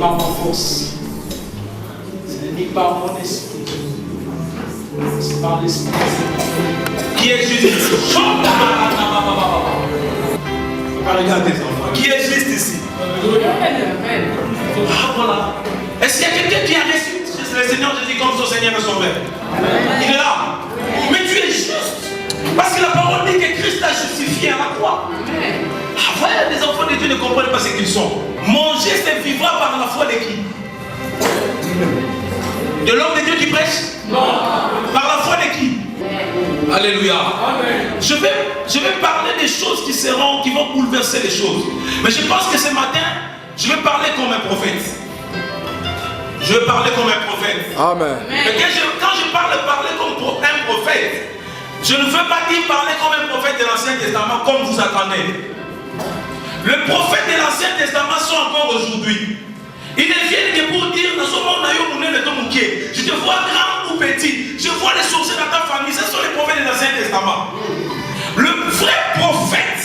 par ma force. Ce n'est ni par mon esprit. C'est par l'esprit. Qui est juste ici? Regarde tes enfants. Qui est juste ici? Ah, voilà. Est-ce qu'il y a quelqu'un qui a reçu le Seigneur Jésus comme son Seigneur et Sauveur? Il est là. Mais tu es juste. Parce que la parole dit que Christ t'a justifié à la croix. Ah, voilà, les enfants de Dieu ne comprennent pas ce qu'ils sont. Manger, c'est vivre par la foi de qui? De l'homme de Dieu qui prêche? Non. Par la foi de qui? Alléluia. Amen. Je vais parler des choses qui vont bouleverser les choses. Mais je pense que ce matin, je vais parler comme un prophète. Je vais parler comme un prophète. Amen. Mais quand je parle comme un prophète, je ne veux pas dire parler comme un prophète de l'Ancien Testament comme vous attendez. Les prophètes de l'Ancien Testament sont encore aujourd'hui. Ils ne viennent que pour dire dans ce monde, je te vois grand ou petit, je vois les sorciers dans ta famille. Ce sont les prophètes de l'Ancien Testament. Le vrai prophète,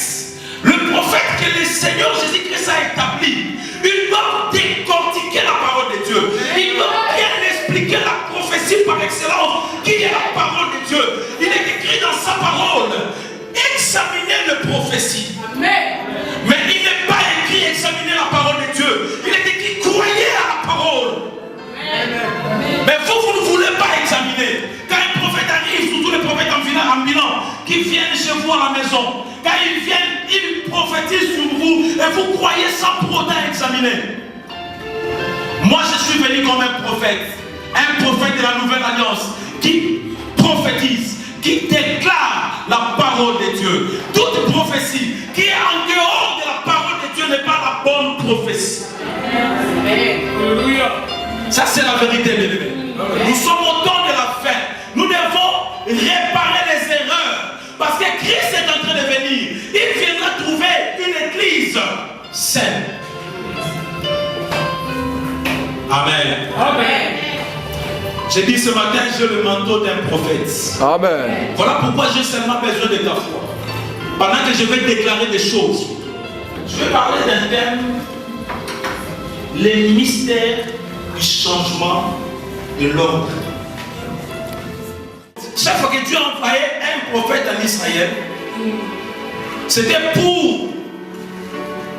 le prophète que le Seigneur Jésus-Christ a établi, il doit décortiquer la parole de Dieu. Il doit bien expliquer la prophétie par excellence qui est la parole de Dieu. Il est écrit dans sa parole, examinez le prophétie. Amen. Mais il n'est pas écrit examiner la parole de Dieu. Il est écrit croyez à la parole. Amen. Mais vous ne voulez pas examiner. Quand un prophète arrive, surtout les prophètes ambulants qui viennent chez vous à la maison, quand ils viennent, ils prophétisent sur vous et vous croyez sans pour autant examiner. Moi je suis venu comme un prophète de la nouvelle alliance qui prophétise, qui déclare la parole de Dieu. Toute prophétie qui est en dehors de la parole de Dieu n'est pas la bonne prophétie. Alléluia. Ça c'est la vérité, mes bébés. Nous sommes au temps de la fin. Nous devons réparer les erreurs. Parce que Christ est en train de venir. Il viendra trouver une église saine. Amen. Amen. J'ai dit ce matin, j'ai le manteau d'un prophète. Amen. Voilà pourquoi j'ai seulement besoin de ta foi. Pendant que je vais déclarer des choses, je vais parler d'un thème, les mystères du changement de l'ordre. Chaque fois que Dieu a envoyé un prophète en Israël, c'était pour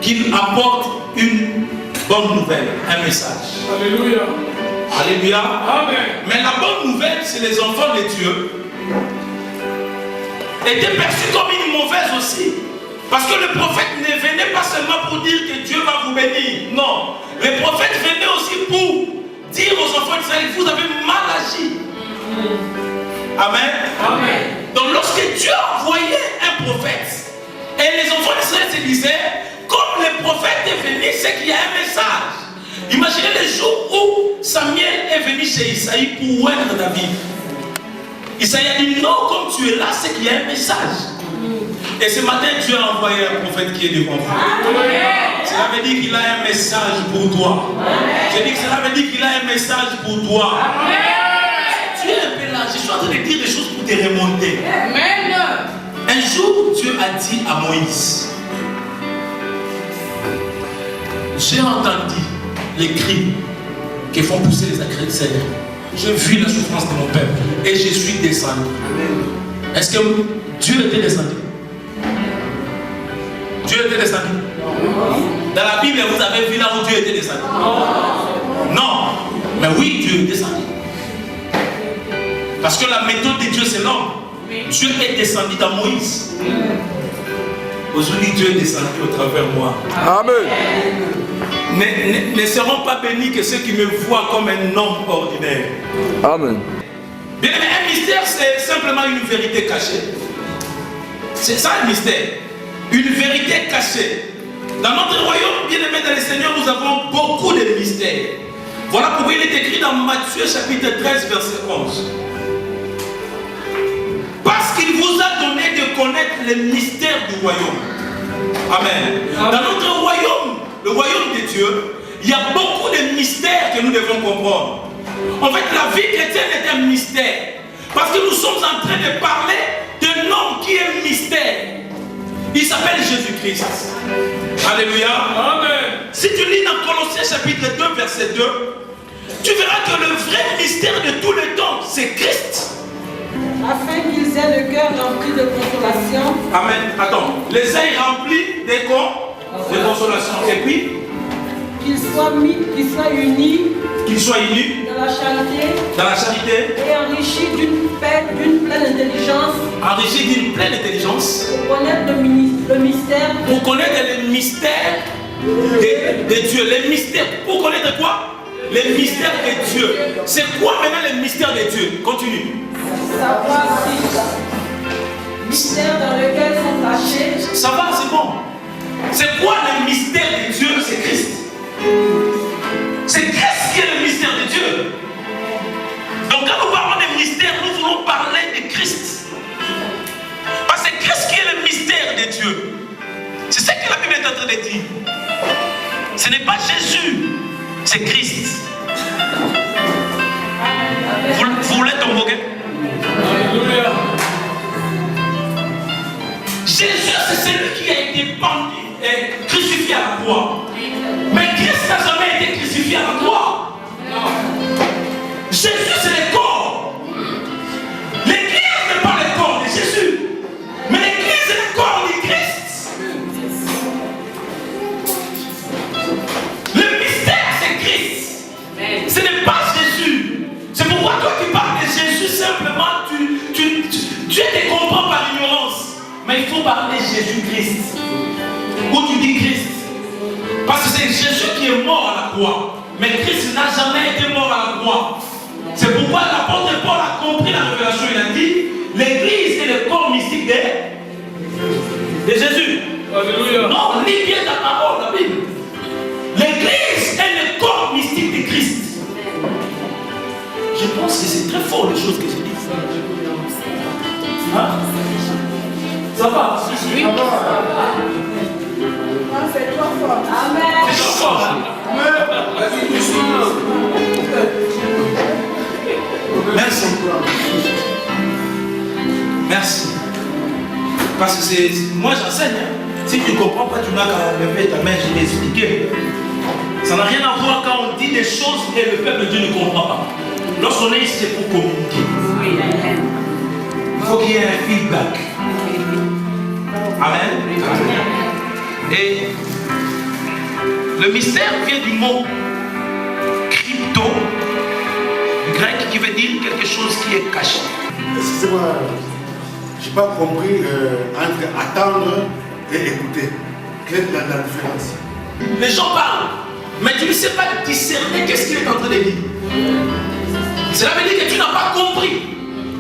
qu'il apporte une bonne nouvelle, un message. Alléluia. Alléluia. Amen. Mais la bonne nouvelle, c'est les enfants de Dieu étaient perçus comme une mauvaise aussi. Parce que le prophète ne venait pas seulement pour dire que Dieu va vous bénir. Non. Le prophète venait aussi pour dire aux enfants d'Israël, vous avez mal agi. Amen. Amen. Donc lorsque Dieu envoyait un prophète, et les enfants d'Israël se disaient, comme le prophète est venu, c'est qu'il y a un message. Imaginez le jour où Samuel est venu chez Isaïe pour oindre David. Isaïe a dit non, comme tu es là, c'est qu'il y a un message. Et ce matin, Dieu a envoyé un prophète qui est devant vous. Cela veut dire qu'il a un message pour toi. Je dis que cela veut dire qu'il a un message pour toi. Tu es un peu là, je suis en train de dire des choses pour te remonter. Un jour, Dieu a dit à Moïse, j'ai entendu les cris qui font pousser les agresseurs. J'ai vu la souffrance de mon peuple et je suis descendu. Est-ce que Dieu était descendu? Dieu était descendu? Dans la Bible, vous avez vu là où Dieu était descendu? Non. Mais oui, Dieu est descendu. Parce que la méthode de Dieu, c'est l'homme. Dieu est descendu dans Moïse. Aujourd'hui, Dieu est descendu au travers de moi. Amen. Ne seront pas bénis que ceux qui me voient comme un homme ordinaire. Amen. Bien aimé, un mystère, c'est simplement une vérité cachée. C'est ça un mystère. Une vérité cachée. Dans notre royaume, bien aimé dans le Seigneur, nous avons beaucoup de mystères. Voilà pourquoi il est écrit dans Matthieu chapitre 13, verset 11. Parce qu'il vous a donné de connaître les mystères du royaume. Amen. Dans notre royaume, le royaume de Dieu, il y a beaucoup de mystères que nous devons comprendre. En fait, la vie chrétienne est un mystère. Parce que nous sommes en train de parler d'un homme qui est mystère. Il s'appelle Jésus-Christ. Alléluia. Amen. si tu lis dans Colossiens chapitre 2, verset 2, tu verras que le vrai mystère de tout le temps, c'est Christ. Afin qu'ils aient le cœur rempli de consolation. Amen. Attends. Les aient remplis de consolation. Et puis qu'ils soient unis. Qu'ils soient unis. Dans la charité. Dans la charité. Et enrichis d'une pleine intelligence. Enrichis d'une pleine intelligence. Pour connaître le mystère. Pour connaître les mystères de Dieu. Les mystères. Pour connaître quoi? Les mystères de Dieu. C'est quoi maintenant les mystères de Dieu? Continue. Savoir si mystères dans lesquels sont cachés. Ça va, c'est bon. C'est quoi le mystère de Dieu? C'est Christ. C'est Christ qui est le mystère de Dieu. Donc quand nous parlons des mystères, nous voulons parler de Christ. Parce que c'est Christ qui est le mystère de Dieu. C'est ça que la Bible est en train de dire. Ce n'est pas Jésus, c'est Christ. Vous voulez tomber? Alléluia. Jésus, c'est celui qui a été pendu et crucifié à la croix. Mais Christ n'a jamais été crucifié à la croix. Jésus, c'est le corps. L'église n'est pas le corps de Jésus. Mais l'église est le corps de Christ. Le mystère, c'est Christ. Ce n'est pas Jésus. C'est pourquoi toi qui parles de Jésus, simplement, tu te comprends par ignorance. Mais il faut parler de Jésus-Christ. Ou tu dis Christ. Parce que c'est Jésus qui est mort à la croix. Mais Christ n'a jamais été mort à la croix. C'est pourquoi l'apôtre Paul a compris la révélation. Il a dit, l'église est le corps mystique de Jésus. Alléluia. Non, lis bien ta parole, la Bible. L'église est le corps mystique de Christ. Je pense que c'est très fort les choses que je dis. Hein? Ça va? Oui. C'est trop fort. Amen. C'est trop fort. Merci. Merci. Parce que c'est. Moi j'enseigne. Si tu ne comprends pas, tu n'as qu'à lever ta main, je vais expliquer. Ça n'a rien à voir quand on dit des choses et le peuple de Dieu ne comprend pas. Lorsqu'on est ici, c'est pour communiquer. Il faut qu'il y ait un feedback. Amen. Et le mystère vient du mot crypto, du grec, qui veut dire quelque chose qui est caché. Excusez-moi, je n'ai pas compris entre attendre et écouter. Quelle est la différence? Les gens parlent, mais tu ne sais pas discerner qu'est-ce qu'il est en train de dire. Cela veut dire que tu n'as pas compris.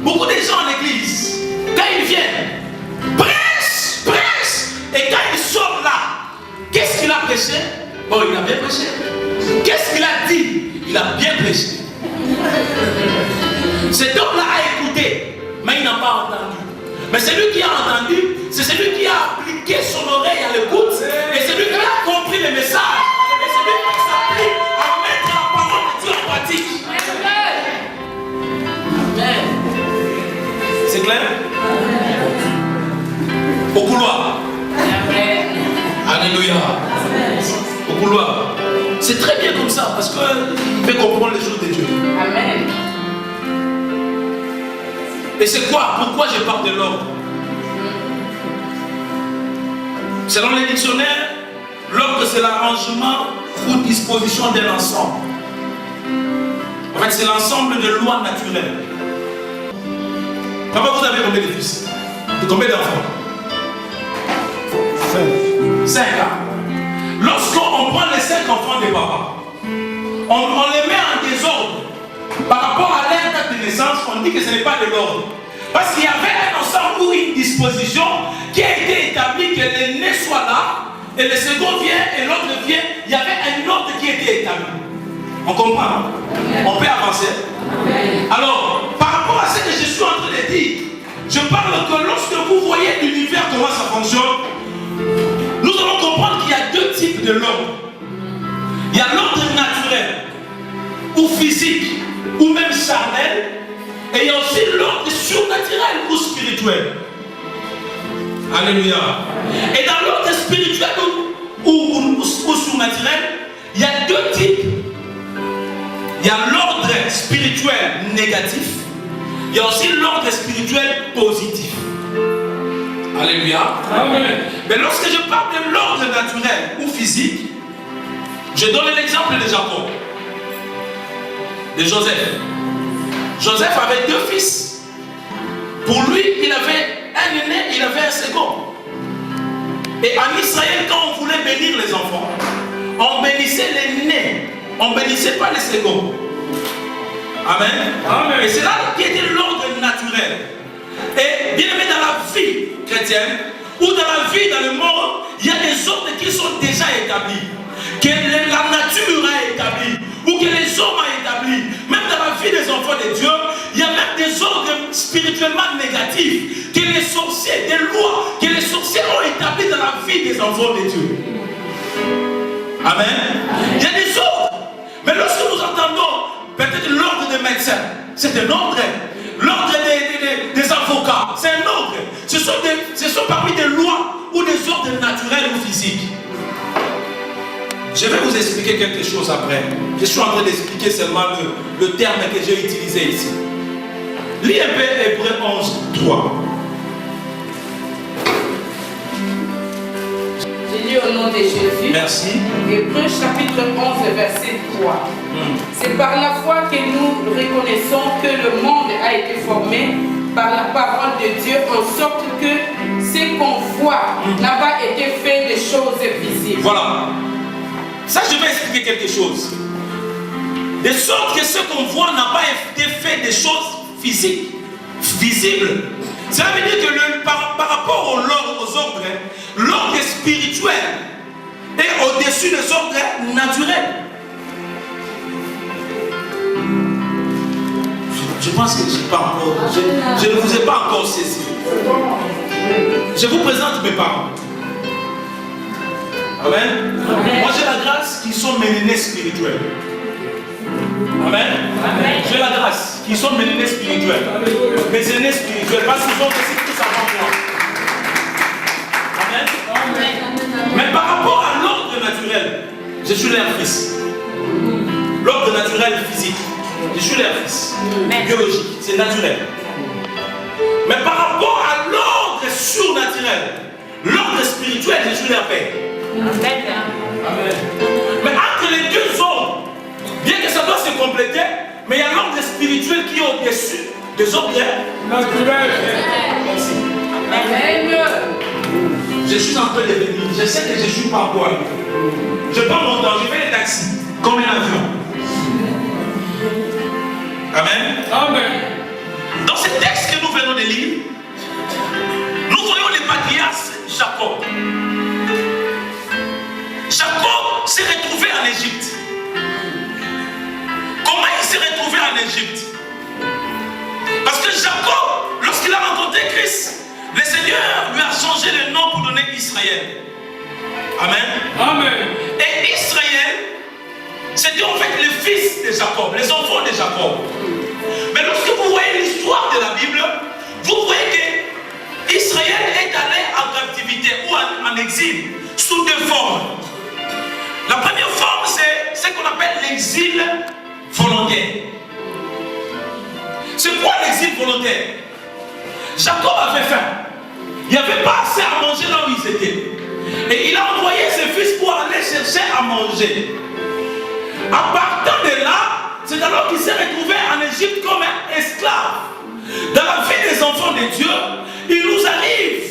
Beaucoup de gens en église, quand ils viennent, prêchent, et quand ils sortent là, qu'est-ce qu'il a prêché? Bon, il a bien prêché. Qu'est-ce qu'il a dit? Il a bien prêché. Cet homme-là a écouté, mais il n'a pas entendu. Mais celui qui a entendu, c'est celui qui a appliqué son oreille à l'écoute, et celui qui a compris le message, et celui qui s'applique à mettre la parole de Dieu en pratique. Amen. C'est clair? Au couloir. Alléluia. Au couloir. C'est très bien comme ça parce qu'il fait comprendre les choses de Dieu. Amen. Et c'est quoi? Pourquoi je parle de l'ordre? Selon les dictionnaires, l'ordre c'est l'arrangement ou disposition d'un ensemble. En fait, c'est l'ensemble de lois naturelles. Papa, vous avez combien de fils? De combien d'enfants? 5. Lorsqu'on prend les 5 enfants de papa, on les met en désordre. Par rapport à leur date de naissance, on dit que ce n'est pas de l'ordre. Parce qu'il y avait un ensemble ou une disposition qui a été établie, que l'aîné soit là, et le second vient, et l'autre vient. Il y avait un ordre qui était établi. On comprend, hein? On peut avancer. Alors, par rapport à ce que je suis en train de dire, je parle que lorsque vous voyez l'univers, comment ça fonctionne, nous allons comprendre qu'il y a 2 types de l'ordre. Il y a l'ordre naturel, ou physique, ou même charnel, et il y a aussi l'ordre surnaturel ou spirituel. Alléluia. Et dans l'ordre spirituel ou surnaturel, il y a deux types. Il y a l'ordre spirituel négatif. Il y a aussi l'ordre spirituel positif. Alléluia. Amen. Mais lorsque je parle de l'ordre naturel ou physique, je donne l'exemple de Jacob, de Joseph. Joseph avait deux fils. Pour lui, il avait un aîné, il avait un second. Et en Israël, quand on voulait bénir les enfants, on bénissait l'aîné, on ne bénissait pas les seconds. Amen. Amen. Et c'est là qui était l'ordre naturel. Et bien aimé, dans la vie chrétienne, ou dans la vie, dans le monde, il y a des ordres qui sont déjà établis, que la nature a établi, ou que les hommes ont établi. Même dans la vie des enfants de Dieu, il y a même des ordres spirituellement négatifs, que les sorciers, des lois, que les sorciers ont établi dans la vie des enfants de Dieu. Amen. Il y a des ordres. Mais lorsque nous entendons peut-être l'ordre des médecins, c'est un ordre. L'ordre des avocats, c'est un ordre. Ce sont parmi des lois ou des ordres naturels ou physiques. Je vais vous expliquer quelque chose après. Je suis en train d'expliquer seulement le terme que j'ai utilisé ici. Lis un peu Hébreux 11, 3. J'ai lu au nom de Jésus. Merci. Hébreux chapitre 11, verset 3. C'est par la foi que nous reconnaissons que le monde a été formé par la parole de Dieu, en sorte que ce qu'on voit n'a pas été fait de choses visibles. Voilà. Ça, je vais expliquer quelque chose. De sorte que ce qu'on voit n'a pas été fait des choses physiques, visibles. Cela veut dire que par rapport aux ordres, l'ordre spirituel est au-dessus des ordres naturels. Je pense que je ne vous ai pas encore saisi. Je vous présente mes parents. Amen. Amen. Moi j'ai la grâce qui sont mes aînés spirituels. Amen. Amen. J'ai la grâce qui sont mes aînés spirituels. Mes aînés spirituels, parce qu'ils ont reçu tout avant moi. Amen. Amen. Mais par rapport à l'ordre naturel, je suis leur fils. L'ordre naturel physique, je suis leur fils. Biologique, c'est naturel. Mais par rapport à l'ordre surnaturel, l'ordre spirituel, je suis leur père. Amen. Amen. Mais entre les deux ordres, bien que ça doit se compléter, mais il y a l'ordre spirituel qui est au-dessus des ordres naturels. Merci. Amen. Je suis en train de venir. Je sais que je ne suis pas quoi. Je prends mon temps, je fais les taxis comme un avion. Amen. Amen. Dans ce texte que nous venons de lire, nous voyons le patriarche Jacob. Jacob s'est retrouvé en Égypte. Comment il s'est retrouvé en Égypte? Parce que Jacob, lorsqu'il a rencontré Christ, le Seigneur lui a changé le nom pour donner Israël. Amen. Amen. Et Israël, c'était en fait le fils de Jacob, les enfants de Jacob. Mais lorsque vous voyez l'histoire de la Bible, vous voyez que Israël est allé en captivité ou en exil sous deux formes. La première forme, c'est ce qu'on appelle l'exil volontaire. C'est quoi l'exil volontaire? Jacob avait faim. Il n'y avait pas assez à manger là où ils étaient. Et il a envoyé ses fils pour aller chercher à manger. À partir de là, c'est alors qu'il s'est retrouvé en Égypte comme un esclave. Dans la vie des enfants de Dieu, il nous arrive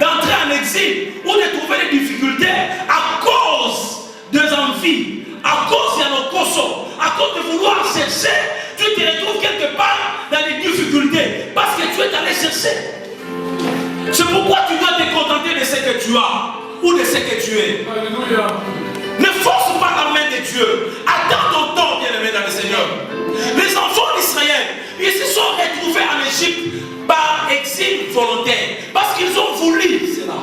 d'entrer en exil ou de trouver des difficultés à cause des envies, à cause de nos consommations, à cause de vouloir chercher. Tu te retrouves quelque part dans des difficultés parce que tu es allé chercher. C'est pourquoi tu dois te contenter de ce que tu as ou de ce que tu es. Alléluia. Ne force pas la main de Dieu. Attends ton temps, bien-aimé dans le Seigneur. Les enfants d'Israël, ils se sont retrouvés en Égypte par exil volontaire. Parce qu'ils ont voulu cela.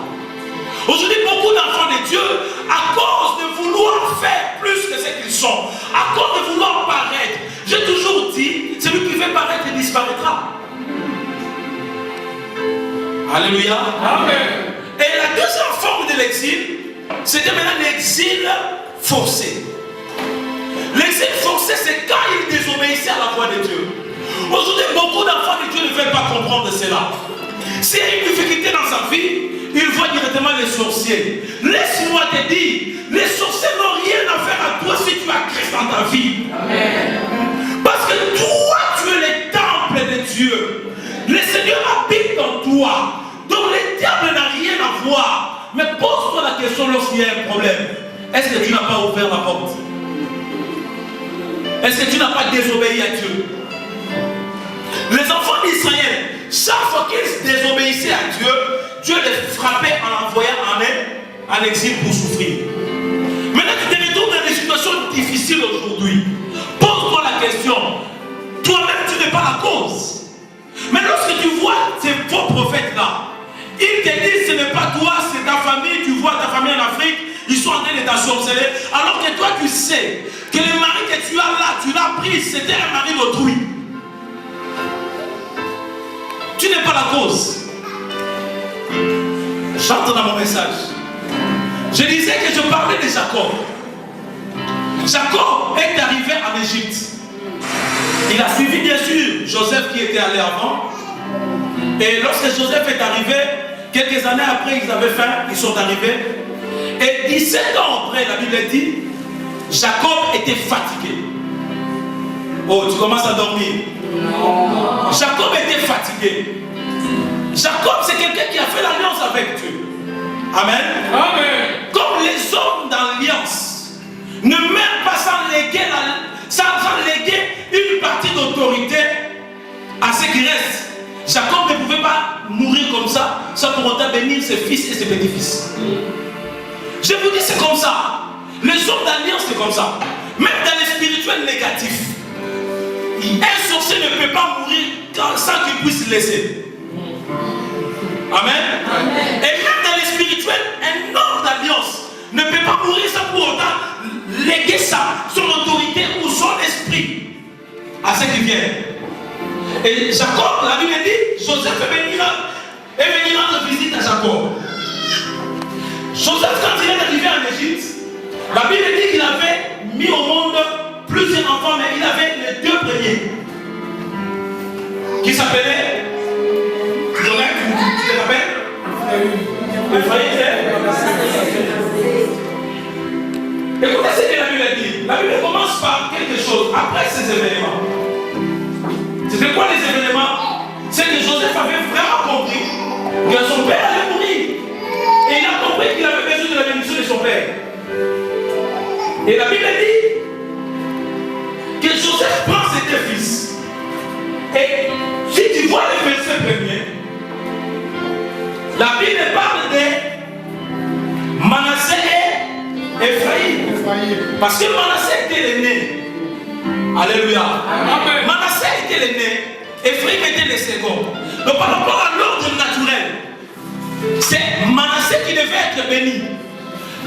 Aujourd'hui, beaucoup d'enfants de Dieu, à cause de vouloir faire plus que ce qu'ils sont, à cause de vouloir paraître, j'ai toujours dit, celui qui veut paraître disparaîtra. Alléluia. Amen. Et la deuxième forme de l'exil, c'était maintenant l'exil forcé. commençait, c'est quand ils désobéissaient à la voix de Dieu. Aujourd'hui, beaucoup d'enfants de Dieu ne veulent pas comprendre cela. S'il y a une difficulté dans sa vie, il voit directement les sorciers. Laisse-moi te dire, les sorciers n'ont rien à faire à toi si tu as Christ dans ta vie. Amen. Parce que toi, tu es le temple de Dieu. Le Seigneur habite en toi. Donc le diable n'a rien à voir. Mais pose-toi la question lorsqu'il y a un problème. Est-ce que tu n'as pas ouvert la porte? Est-ce que tu n'as pas désobéi à Dieu? Les enfants d'Israël, chaque fois qu'ils désobéissaient à Dieu, Dieu les frappait en l'envoyant en exil pour souffrir. Maintenant, tu te retrouves dans des situations difficiles aujourd'hui. Pose-toi la question. Toi-même, tu n'es pas la cause. Mais lorsque tu vois ces faux prophètes-là, ils te disent ce n'est pas toi, c'est ta famille. Tu vois ta famille en Afrique, ils sont en train de t'assorceler. Alors que toi, tu sais que le mari que tu as là, tu l'as pris, c'était un mari d'autrui. Tu n'es pas la cause. J'entends dans mon message. Je disais que je parlais de Jacob. Jacob est arrivé en Égypte. Il a suivi bien sûr Joseph qui était allé avant. Et lorsque Joseph est arrivé, quelques années après, ils avaient faim, ils sont arrivés. Et 17 ans après, la Bible dit, Jacob était fatigué. Oh, tu commences à dormir. Non. Jacob était fatigué. Jacob, c'est quelqu'un qui a fait l'alliance avec Dieu. Amen. Amen. Comme les hommes d'alliance ne meurent pas sans léguer une partie d'autorité à ceux qui restent. Jacob ne pouvait pas mourir comme ça sans pour autant bénir ses fils et ses petits-fils. Je vous dis, c'est comme ça. Les hommes d'alliance, c'est comme ça. Même dans les spirituels négatifs, un sorcier ne peut pas mourir sans qu'il puisse laisser. Amen. Amen. Et même dans les spirituels, un homme d'alliance ne peut pas mourir sans pour autant léguer ça, son autorité ou son esprit à ceux qui viennent. Et Jacob, la Bible dit, Joseph est venu rendre visite à Jacob. Joseph, quand il est arrivé en Égypte, la Bible dit qu'il avait mis au monde plusieurs enfants, mais il avait les deux premiers qui s'appelaient, tu te rappelles? Écoutez ce que la Bible dit. La Bible commence par quelque chose après ces événements. C'était quoi les événements? C'est que Joseph avait vraiment compris que son père allait mourir. Et il a compris qu'il avait besoin de la bénédiction de son père. Et la Bible dit que Joseph prend ses deux fils. Et si tu vois les versets premiers, la Bible parle de Manassé et Ephraïm. Parce que Manassé était l'aîné. Alléluia. Amen. Manassé était l'aîné. Ephraïm était le second. Donc par rapport à l'ordre naturel, c'est Manassé qui devait être béni.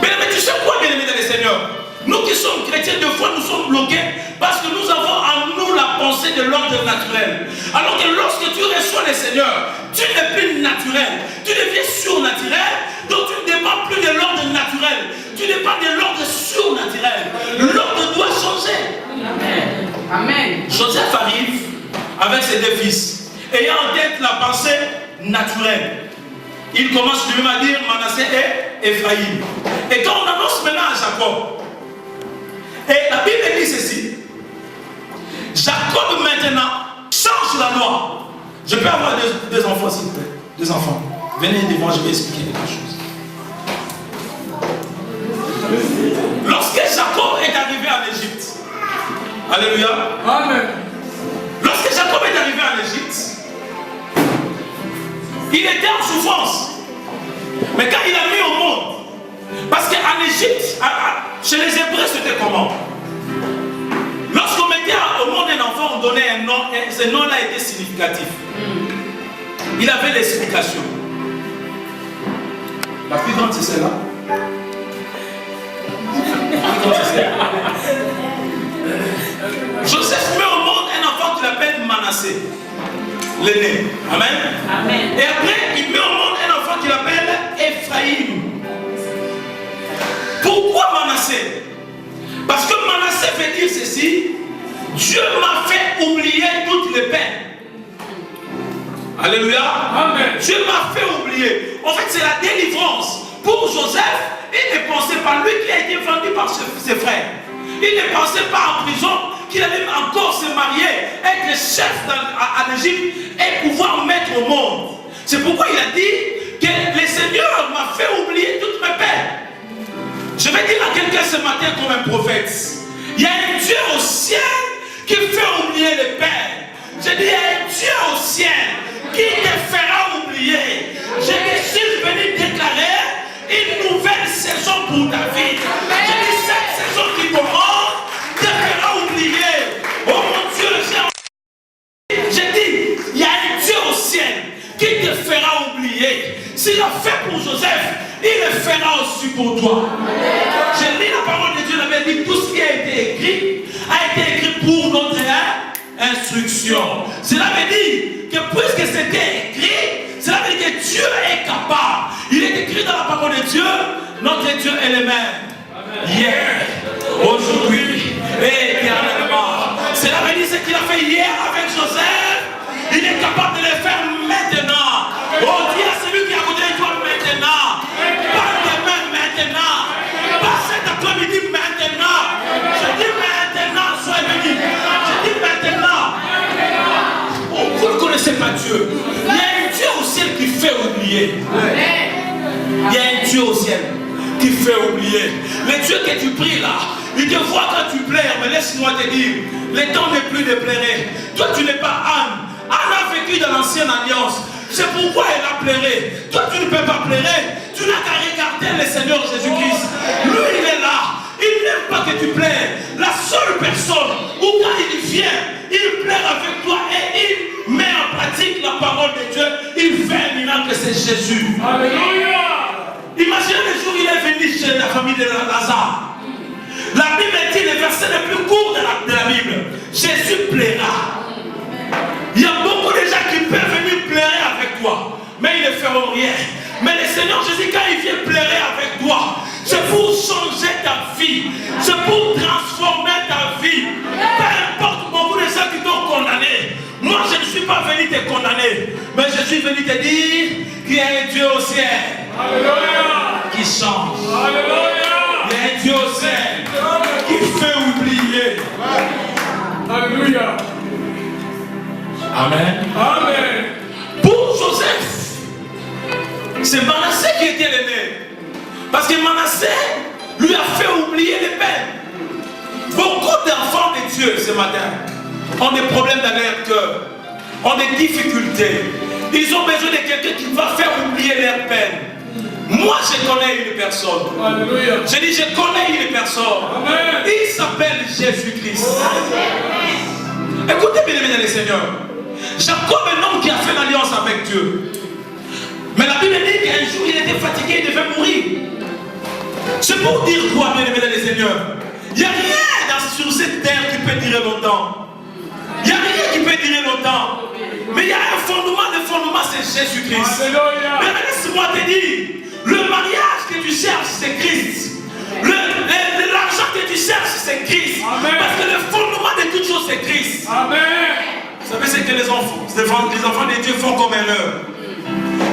Mais tu sais quoi, bien aimé dans le Seigneur? Nous qui sommes chrétiens, des fois nous sommes bloqués parce que nous avons en nous la pensée de l'ordre naturel. Alors que lorsque tu reçois le Seigneur, tu n'es plus naturel, tu deviens surnaturel, donc tu ne dépends plus de l'ordre naturel, tu dépends de l'ordre surnaturel. L'ordre doit changer. Amen. Amen. Joseph arrive avec ses deux fils, ayant en tête la pensée naturelle. Il commence lui-même à dire Manassé et Ephraïm. Et quand on annonce maintenant à Jacob, et la Bible dit ceci, Jacob maintenant change la loi. Je peux avoir deux enfants s'il vous plaît? Deux enfants. Venez devant, je vais expliquer quelque chose. Lorsque Jacob est arrivé en Égypte, alléluia. Amen. Lorsque Jacob est arrivé en Égypte, il était en souffrance. Mais quand il a mis au monde, parce qu'en Égypte, chez les Hébreux, c'était comment? Lorsqu'on mettait au monde un enfant, on donnait un nom, et ce nom-là était significatif. Il avait l'explication. La plus grande, c'est celle-là. Joseph met au monde un enfant qu'il appelle Manassé, l'aîné. Amen. Amen. Et après, il met au monde un enfant qu'il appelle Ephraïm. Pourquoi Manassé? Parce que Manassé veut dire ceci, de paix. Alléluia. Amen. Dieu m'a fait oublier. En fait, c'est la délivrance. Pour Joseph, il ne pensait pas, lui qui a été vendu par ses frères, il ne pensait pas en prison qu'il allait encore se marier, être chef en Égypte et pouvoir mettre au monde. C'est pourquoi il a dit que le Seigneur m'a fait oublier toutes mes peines. Je vais dire à quelqu'un ce matin comme un prophète, il y a un Dieu au ciel qui fait oublier les peines. Je dis, il y a un Dieu au ciel qui te fera oublier. Je suis venu déclarer une nouvelle saison pour ta vie. Je dis, cette saison qui commence te fera oublier. Oh mon Dieu, j'ai dit, il y a un Dieu au ciel qui te fera oublier. S'il a fait pour Joseph, il le fera aussi pour toi. J'ai lu la parole de Dieu, il avait dit, tout ce qui a été écrit pour notre instruction. Cela veut dire que puisque c'était écrit, cela veut dire que Dieu est capable. Il est écrit dans la parole de Dieu, notre Dieu est le même. Hier, aujourd'hui et éternellement. Cela veut dire ce qu'il a fait hier avec Joseph, il est capable de le faire maintenant. Oh, dis à celui qui est à côté de toi maintenant. Pas demain, maintenant. Pas cet après-midi, maintenant. Je dis maintenant, sois béni. Je dis maintenant. Oh, vous ne connaissez pas Dieu. Il y a un Dieu au ciel qui fait oublier. Il y a un Dieu au ciel qui fait oublier. Le Dieu que tu pries là, il te voit quand tu pleures, mais laisse-moi te dire, le temps n'est plus de pleurer. Toi, tu n'es pas Anne. Anne a vécu dans l'ancienne alliance. C'est pourquoi elle a pleuré. Toi, tu ne peux pas pleurer. Tu n'as qu'à regarder le Seigneur Jésus-Christ. Lui, il est là. Il n'aime pas que tu pleures. La seule personne où quand il vient, il pleure avec toi et il met en pratique la parole de Dieu. Il fait un miracle, c'est Jésus. Alléluia. Imaginez le jour où il est venu chez la famille de Lazare. La Bible dit le verset le plus court de la Bible. Jésus plaira. Il y a beaucoup de gens qui peuvent venir pleurer avec toi, mais ils ne feront rien. Mais le Seigneur Jésus, quand il vient pleurer avec toi, c'est pour changer ta vie, c'est pour transformer ta vie. Peu importe beaucoup de gens qui t'ont condamné. Moi, je ne suis pas venu te condamner, mais je suis venu te dire qu'il y a un Dieu au ciel. Alléluia. Qui change. Alléluia. Il y a un Dieu au ciel qui fait oublier. Alléluia. Amen. Amen. Pour Joseph, c'est Manassé qui était l'aîné. Parce que Manassé lui a fait oublier les peines. Beaucoup d'enfants de Dieu ce matin ont des problèmes dans leur cœur, ont des difficultés. Ils ont besoin de quelqu'un qui va faire oublier leurs peines. Moi, je connais une personne. Alléluia. Je dis, je connais une personne. Amen. Il s'appelle Jésus-Christ. Écoutez, bien aimés les seigneurs. Jacob est un homme qui a fait l'alliance avec Dieu. Mais la Bible dit qu'un jour il était fatigué, il devait mourir. C'est pour dire quoi, bien aimés les seigneurs? Il n'y a rien sur cette terre qui peut durer longtemps. Il n'y a rien qui peut durer longtemps. Mais il y a un fondement, le fondement c'est Jésus-Christ. Mais laisse-moi te dire, le mariage que tu cherches c'est Christ. L'argent que tu cherches c'est Christ. Amen. Parce que le fondement de toute chose c'est Christ. Amen. Vous savez ce que les enfants de Dieu font comme erreur.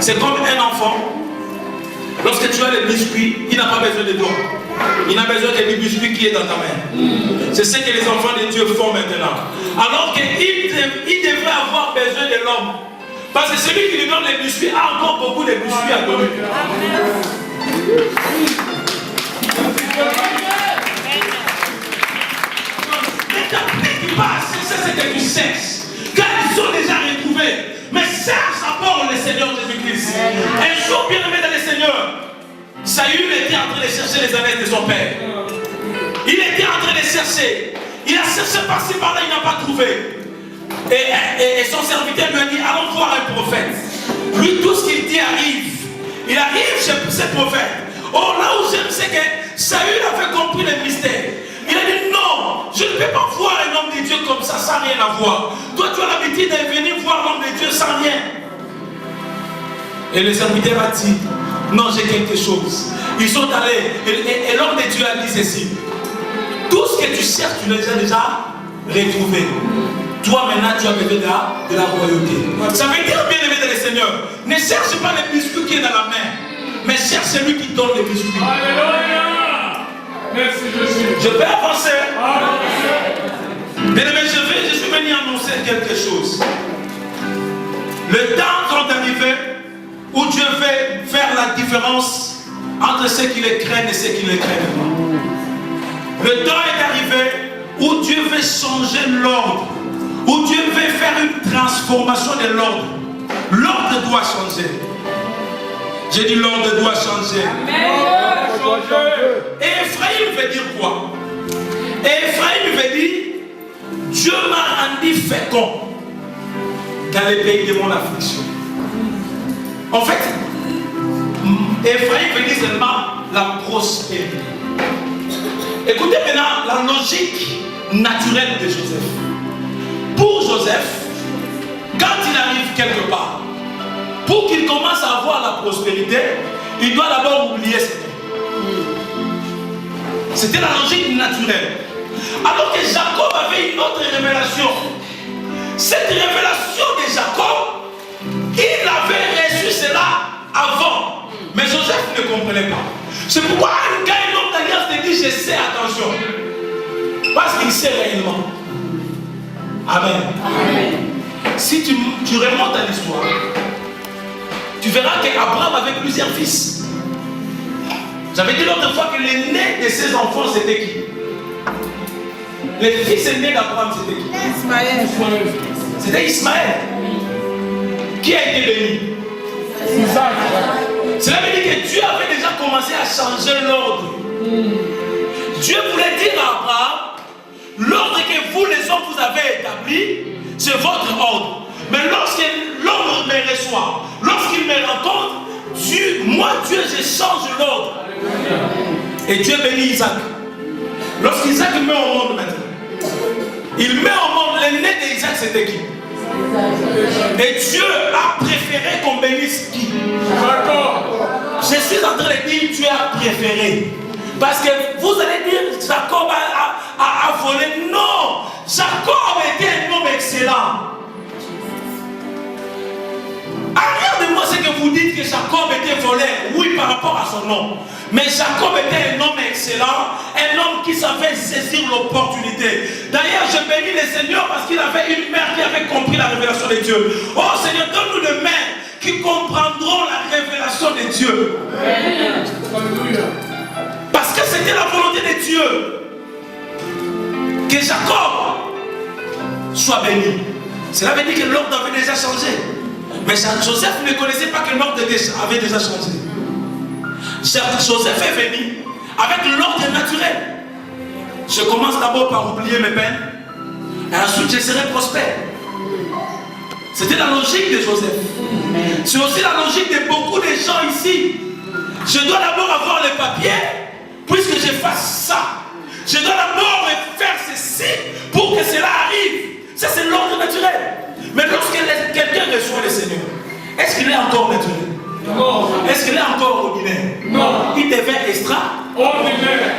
C'est comme un enfant. Lorsque tu as les biscuits, il n'a pas besoin de toi. Il n'a besoin que du biscuit qui est dans ta main. C'est ce que les enfants de Dieu font maintenant. Alors qu'il devrait avoir besoin de l'homme. Parce que celui qui lui donne les biscuits a encore beaucoup de biscuits à donner. Mais ta paix qui passe, c'est ce que tu cherches. Car ils sont déjà retrouvés. Mais cherche d'abord le Seigneur Jésus-Christ. Un jour, bien aimé dans le Seigneur, Saül était en train de chercher les années de son père. Il était en train de chercher. Il a cherché par-ci par-là, il n'a pas trouvé. Et son serviteur lui a dit, allons voir un prophète. Lui, tout ce qu'il dit arrive. Il arrive chez ce prophète. Oh, là où j'aime, c'est que Saül avait compris le mystère. Il a dit, non, je ne peux pas voir un homme de Dieu comme ça, sans rien à voir. Toi, tu as l'habitude de venir voir l'homme de Dieu sans rien. Et le serviteur a dit, non, j'ai quelque chose. Ils sont allés, et l'homme de Dieu a dit ceci. Tout ce que tu cherches, tu l'as déjà retrouvé. toi maintenant tu as besoin de la royauté. Ça veut dire, bien aimé dans le Seigneur, ne cherche pas les biscuits qui est dans la main, mais cherche celui qui donne les biscuits. Alléluia. Merci Jésus. Je peux avancer. Bien aimé, je suis venu annoncer quelque chose. Le temps est arrivé où Dieu veut faire la différence entre ceux qui le craignent et ceux qui ne le craignent pas. Le temps est arrivé où Dieu veut changer l'ordre, où Dieu veut faire une transformation de l'ordre. L'ordre doit changer. J'ai dit l'ordre doit changer. Et Ephraïm veut dire quoi? Et Ephraïm veut dire Dieu m'a rendu fécond dans les pays de mon affliction. En fait, Ephraïm veut dire seulement la prospérité. Écoutez maintenant la logique naturelle de Joseph. Pour Joseph, quand il arrive quelque part, pour qu'il commence à avoir la prospérité, il doit d'abord oublier ce qu'il. C'était la logique naturelle. Alors que Jacob avait une autre révélation. Cette révélation de Jacob, il avait reçu cela avant. Mais Joseph ne comprenait pas. C'est pourquoi quand un homme d'alliance te dit je sais, attention. Parce qu'il sait réellement. Amen. Amen. Si tu remontes à l'histoire, tu verras qu'Abraham avait plusieurs fils. J'avais dit l'autre fois que l'aîné de ses enfants c'était qui? Les fils aînés d'Abraham c'était qui? Ismaël. C'était Ismaël. Qui a été béni? Cela veut dire que Dieu avait déjà commencé à changer l'ordre. Dieu voulait dire à Abraham, l'ordre que vous les hommes vous avez établi, c'est votre ordre. Mais lorsque l'ordre me reçoit, lorsqu'il me rencontre, moi Dieu je change l'ordre. Et Dieu bénit Isaac. Lorsqu'Isaac met au monde maintenant, il met au monde, l'aîné d'Isaac c'était qui? Et Dieu a préféré qu'on bénisse qui? Je suis en train de dire Dieu a préféré. Parce que vous allez dire Jacob a volé. Non, Jacob était un homme excellent. Arrière de moi, c'est que vous dites que Jacob était volé. Oui, par rapport à son nom. Mais Jacob était un homme excellent, un homme qui savait saisir l'opportunité. D'ailleurs, je bénis le Seigneur parce qu'il avait une mère qui avait compris la révélation de Dieu. Oh Seigneur, donne-nous des mères qui comprendront la révélation de Dieu. Parce que c'était la volonté de Dieu que Jacob soit béni. Cela veut dire que l'ordre avait déjà changé. Mais Joseph ne connaissait pas que l'ordre avait déjà changé. Joseph est venu avec l'ordre naturel. Je commence d'abord par oublier mes peines et ensuite je serai prospère. C'était la logique de Joseph. C'est aussi la logique de beaucoup de gens ici. Je dois d'abord avoir les papiers puisque je fasse ça. Je dois d'abord faire ceci pour que cela arrive. Ça c'est l'ordre naturel. Mais lorsque quelqu'un reçoit le Seigneur, est-ce qu'il est encore naturel? Non. Est-ce qu'il est encore ordinaire? Non. Il devient extraordinaire.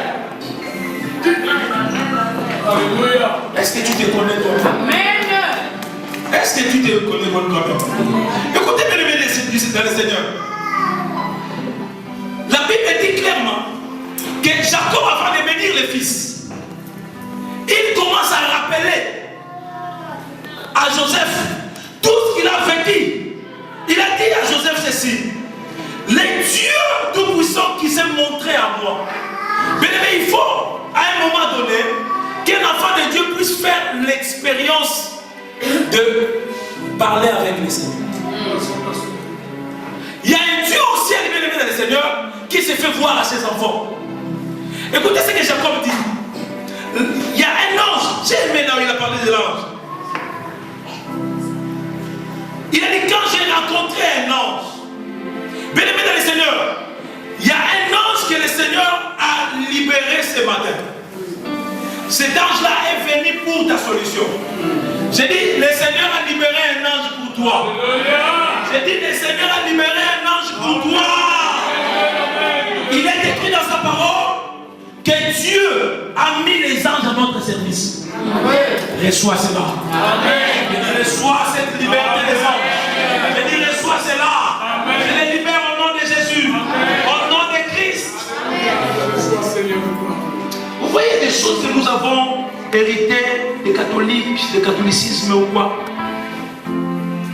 Alléluia. Est-ce que tu te connais toi-même? Amen. Est-ce que tu te connais toi-même? Écoutez bien les dans le Seigneur. La Bible dit clairement que Jacob, avant de bénir les fils, il commence à rappeler à Joseph tout ce qu'il a vécu. Il a dit à Joseph ceci: les dieux tout-puissants qui s'est montré à moi. Bien aimé, il faut à un moment donné qu'un enfant de Dieu puisse faire l'expérience de parler avec le Seigneur. Il y a un Dieu au ciel, bien aimé dans le Seigneur, qui se fait voir à ses enfants. Écoutez ce que Jacob dit. Il y a un ange. J'ai aimé là où il a parlé de l'ange. Il a dit quand j'ai rencontré un ange, bien aimé dans le Seigneur, il y a un ange que le Seigneur a libéré ce matin. Cet ange-là est venu pour ta solution. J'ai dit, le Seigneur a libéré un ange pour toi. J'ai dit, le Seigneur a libéré un ange pour toi. Il est écrit dans sa parole que Dieu a mis les anges à notre service. Reçois cela. Amen. Reçois cette liberté des anges. Je dis reçois cela. Je les libère au nom de Jésus. Au nom de Christ. Vous voyez des choses que nous avons héritées des catholiques, du catholicisme ou quoi,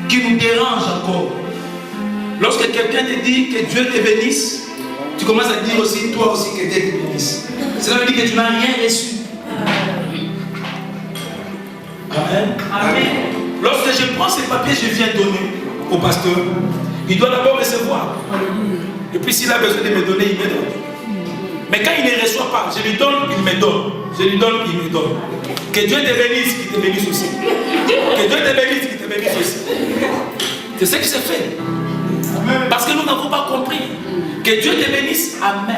qui nous dérangent encore. Lorsque quelqu'un te dit que Dieu te bénisse, tu commences à dire aussi, toi aussi, que Dieu te bénisse. Cela veut dire que tu n'as rien reçu. Amen. Amen. Lorsque je prends ces papiers, je viens donner au pasteur. Il doit d'abord recevoir. Et puis s'il a besoin de me donner, il me donne. Mais quand il ne reçoit pas, je lui donne, il me donne. Je lui donne, il me donne. Que Dieu te bénisse, qu'il te bénisse aussi. Que Dieu te bénisse, qu'il te bénisse aussi. C'est ce qui se fait. Parce que nous n'avons pas compris. Que Dieu te bénisse. Amen.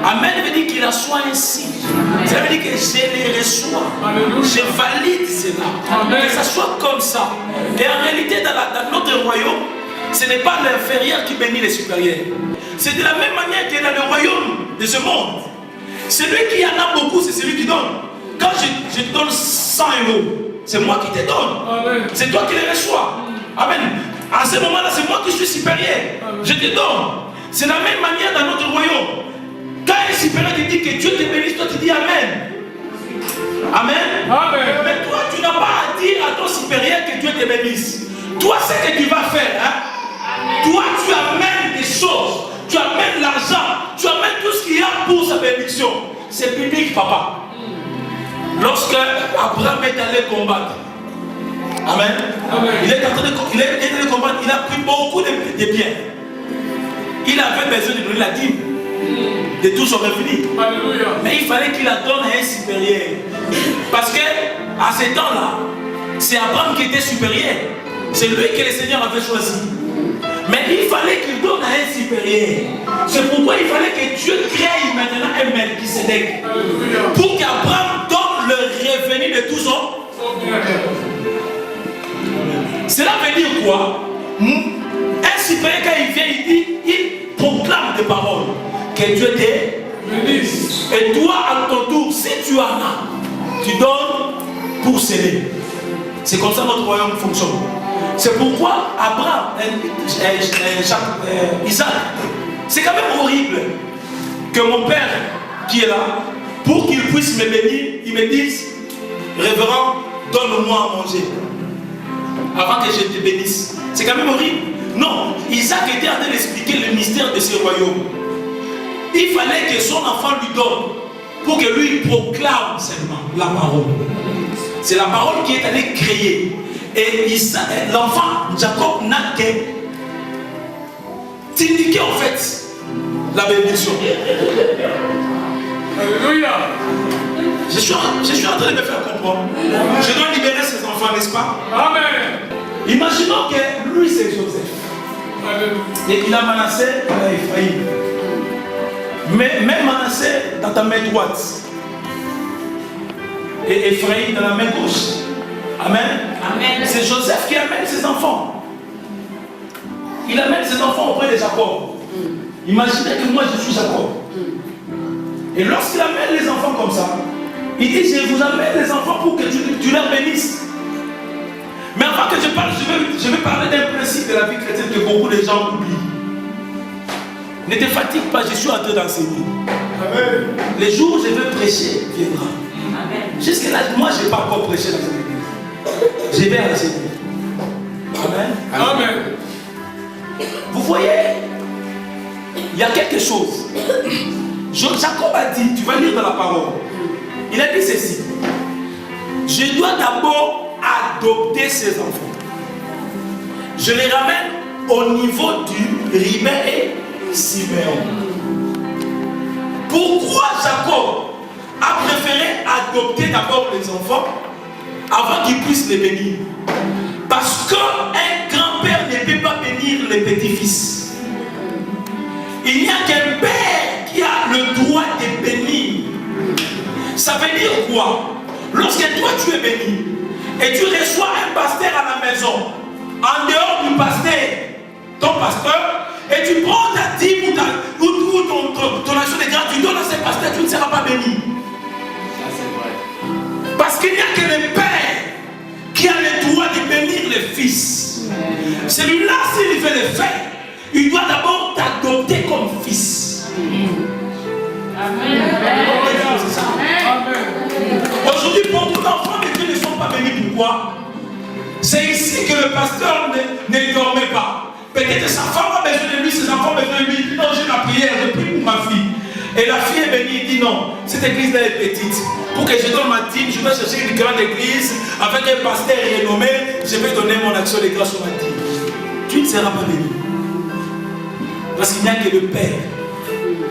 Amen veut dire qu'il reçoit ainsi. Ça veut dire que je les reçois. Je valide cela. Que ça soit comme ça. Et en réalité, dans notre royaume, ce n'est pas l'inférieur qui bénit les supérieurs. C'est de la même manière que dans le royaume de ce monde. Celui qui en a beaucoup, c'est celui qui donne. Quand je te donne 100 €, c'est moi qui te donne. C'est toi qui les reçois. Amen. À ce moment-là, c'est moi qui suis supérieur. Je te donne. C'est la même manière dans notre royaume. Quand un supérieur te dit que Dieu te bénisse, toi tu dis Amen. Amen. Amen. Mais toi, tu n'as pas à dire à ton supérieur que Dieu te bénisse. Toi, ce que tu vas faire, toi, tu amènes des choses. Tu amènes l'argent. Tu amènes tout ce qu'il y a pour sa bénédiction. C'est public, papa. Lorsque Abraham est allé combattre, Amen. Amen. Il est allé combattre, il a pris beaucoup de biens. Il avait besoin de donner la dîme de tout son revenu. Alléluia. Mais il fallait qu'il la donne à un supérieur. Parce que à ce temps-là, c'est Abraham qui était supérieur. C'est lui que le Seigneur avait choisi. Mais il fallait qu'il donne à un supérieur. C'est pourquoi il fallait que Dieu crée maintenant un Melchisédek. Pour qu'Abraham donne le revenu de tout son bien. Cela veut dire quoi? Un supérieur, quand il vient, il dit, il proclame des paroles. Que Dieu te bénisse. Et toi, à ton tour, si tu en as, tu donnes pour sceller. C'est comme ça notre royaume fonctionne. C'est pourquoi Abraham, Isaac, c'est quand même horrible que mon père qui est là, pour qu'il puisse me bénir, il me dise, révérend, donne-moi à manger avant que je te bénisse. C'est quand même horrible. Non, Isaac était en train d'expliquer le mystère de ce royaume. Il fallait que son enfant lui donne pour que lui proclame seulement la parole. C'est la parole qui est allée créer. Et l'enfant, Jacob, n'a qu'indiqué en fait la bénédiction. Alléluia. Je suis en train de me faire comprendre. Je dois libérer ses enfants, n'est-ce pas? Amen. Imaginons que lui c'est Joseph. Et il a Manassé, il a Ephraïm. Mais même Manassé dans ta main droite. Et Ephraïm dans la main gauche. Amen. Amen. C'est Joseph qui amène ses enfants. Il amène ses enfants auprès de Jacob. Imaginez que moi je suis Jacob. Et lorsqu'il amène les enfants comme ça, il dit je vous amène les enfants pour que tu leur bénisses. Mais avant que je parle, je vais parler d'un principe de la vie chrétienne que beaucoup de gens oublient. Ne te fatigue pas, je suis en train d'enseigner. Les jours où je vais prêcher viendra. Jusqu'à là, moi je n'ai pas encore prêché dans cette église. Je vais enseigner. Amen. Amen. Vous voyez, il y a quelque chose. Jacob a dit, tu vas lire dans la parole. Il a dit ceci. Je dois d'abord adopter ses enfants. Je les ramène au niveau du Ribé et Siméon. Pourquoi Jacob a préféré adopter d'abord les enfants avant qu'ils puissent les bénir? Parce qu'un grand-père ne peut pas bénir les petits-fils. Il n'y a qu'un père qui a le droit de bénir. Ça veut dire quoi? Lorsque toi tu es béni et tu reçois un pasteur à la maison, en dehors du pasteur, ton pasteur, et tu prends ta dîme ou ton action de grâce, tu donnes à ce pasteur, tu ne seras pas béni. Amen. Aujourd'hui, beaucoup d'enfants de Dieu ne sont pas bénis. Pourquoi? C'est ici que le pasteur ne dormait pas. Peut-être que sa femme a besoin de lui, ses enfants ont besoin de lui. Il dit non, j'ai la prière, je prie pour ma fille. Et la fille est bénie, il dit non, cette église-là est petite. Pour que je donne ma dîme, je vais chercher une grande église avec un pasteur renommé, je vais donner mon action de grâce sur ma dîme. Tu ne seras pas béni. Parce qu'il n'y a que le Père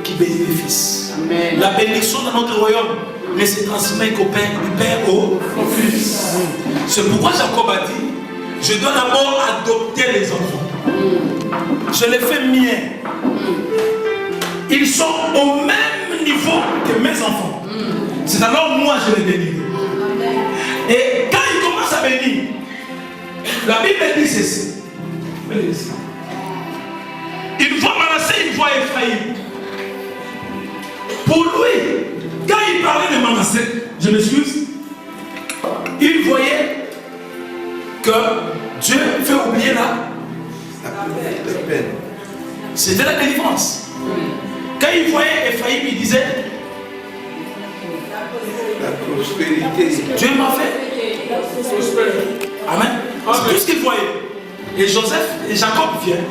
qui bénit le Fils. Amen. La bénédiction dans notre royaume ne se transmet qu'au Père, du Père au Fils. C'est pourquoi Jacob a dit, je dois d'abord adopter les enfants. Je les fais miens. Ils sont au même niveau que mes enfants. C'est alors moi je les bénis. Et quand ils commencent à bénir, la Bible dit ceci. Il voit Manassé, il voit Ephraïm. Pour lui, quand il parlait de Manassé, je m'excuse, il voyait que Dieu fait oublier la peine. C'était la délivrance. Quand il voyait Ephraïm, il disait la prospérité. Dieu m'a fait. Amen. C'est tout ce qu'il voyait. Et Joseph et Jacob viennent.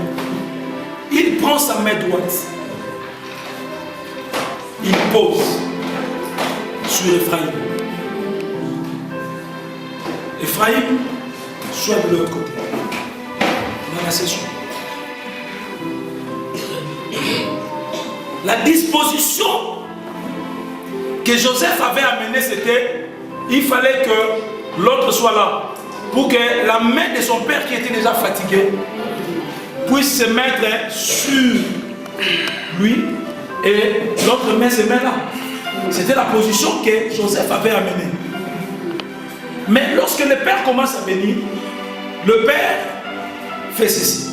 Il prend sa main droite. Il pose sur Ephraïm. Ephraïm soit de l'autre côté. Manassé soit. La disposition que Joseph avait amenée, c'était il fallait que l'autre soit là pour que la main de son père qui était déjà fatigué puisse se mettre sur lui et l'autre main se met là. C'était la position que Joseph avait amenée. Mais lorsque le père commence à bénir, le père fait ceci.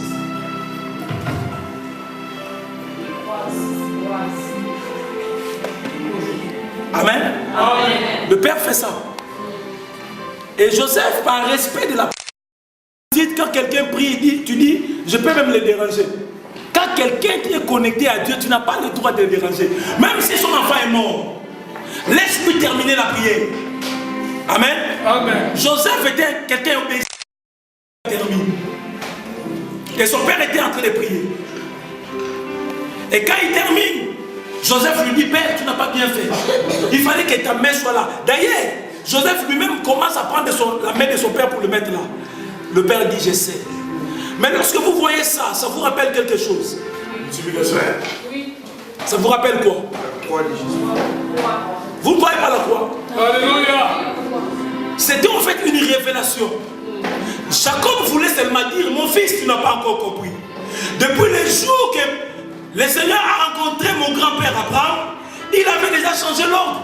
Amen. Amen. Le père fait ça. Et Joseph, par respect de la parole, quand quelqu'un prie, tu dis, je peux même le déranger. Quand quelqu'un qui est connecté à Dieu, tu n'as pas le droit de le déranger. Même si son enfant est mort, laisse-lui terminer la prière. Amen. Amen. Joseph était quelqu'un obéissant. Et son père était en train de prier. Et quand il termine, Joseph lui dit, Père, tu n'as pas bien fait. Il fallait que ta main soit là. D'ailleurs, Joseph lui-même commence à prendre la main de son père pour le mettre là. Le père dit, je sais. Mais lorsque vous voyez ça, ça vous rappelle quelque chose. Oui. Ça vous rappelle quoi? La croix de Jésus. Vous ne voyez pas la croix? Alléluia. C'était en fait une révélation. Jacob voulait seulement dire, mon fils, tu n'as pas encore compris. Depuis le jour que le Seigneur a rencontré mon grand-père Abraham, il avait déjà changé l'ordre.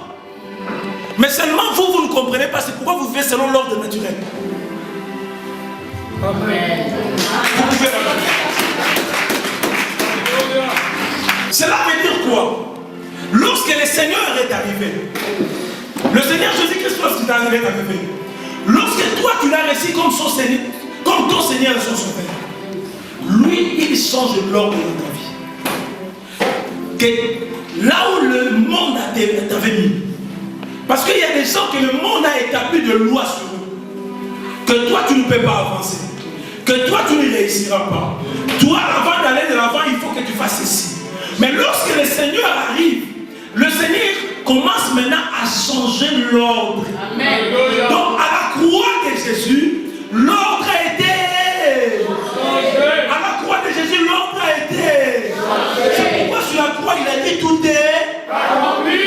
Mais seulement vous ne comprenez pas, c'est pourquoi vous vivez selon l'ordre naturel. Amen. Vous pouvez... Cela veut dire quoi? Lorsque le Seigneur est arrivé, le Seigneur Jésus-Christ, lorsqu'il est arrivé, lorsque toi tu l'as reçu comme son Seigneur, comme ton Seigneur et son Sauveur, lui, il change l'ordre de ta vie. Que là où le monde t'avait mis, parce qu'il y a des gens que le monde a établi de loi sur eux, que toi tu ne peux pas avancer, que toi tu ne réussiras pas. Toi, avant d'aller de l'avant, il faut que tu fasses ceci. Mais lorsque le Seigneur arrive, le Seigneur commence maintenant à changer l'ordre. Donc à la croix de Jésus, l'ordre a été changé. À la croix de Jésus, l'ordre a été changé. C'est pourquoi sur la croix, il a dit tout est accompli.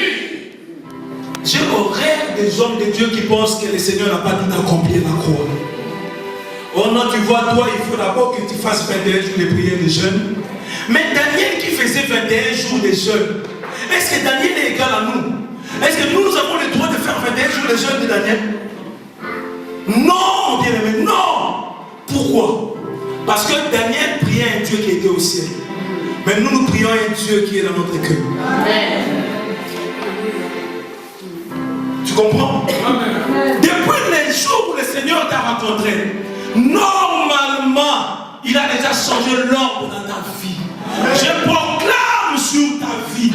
J'ai horreur des hommes de Dieu qui pensent que le Seigneur n'a pas tout accompli à la croix. Oh non, tu vois, toi, il faut d'abord que tu fasses 21 jours de prière de jeûne. Mais Daniel qui faisait 21 jours de jeûne, est-ce que Daniel est égal à nous? Est-ce que nous avons le droit de faire 21 jours de jeûne de Daniel? Non, bien aimé, non. Pourquoi? Parce que Daniel priait un Dieu qui était au ciel. Mais nous prions un Dieu qui est dans notre cœur. Amen. Tu comprends? Amen. Depuis les jours où le Seigneur t'a rencontré, normalement, il a déjà changé l'ordre dans ta vie. Je proclame sur ta vie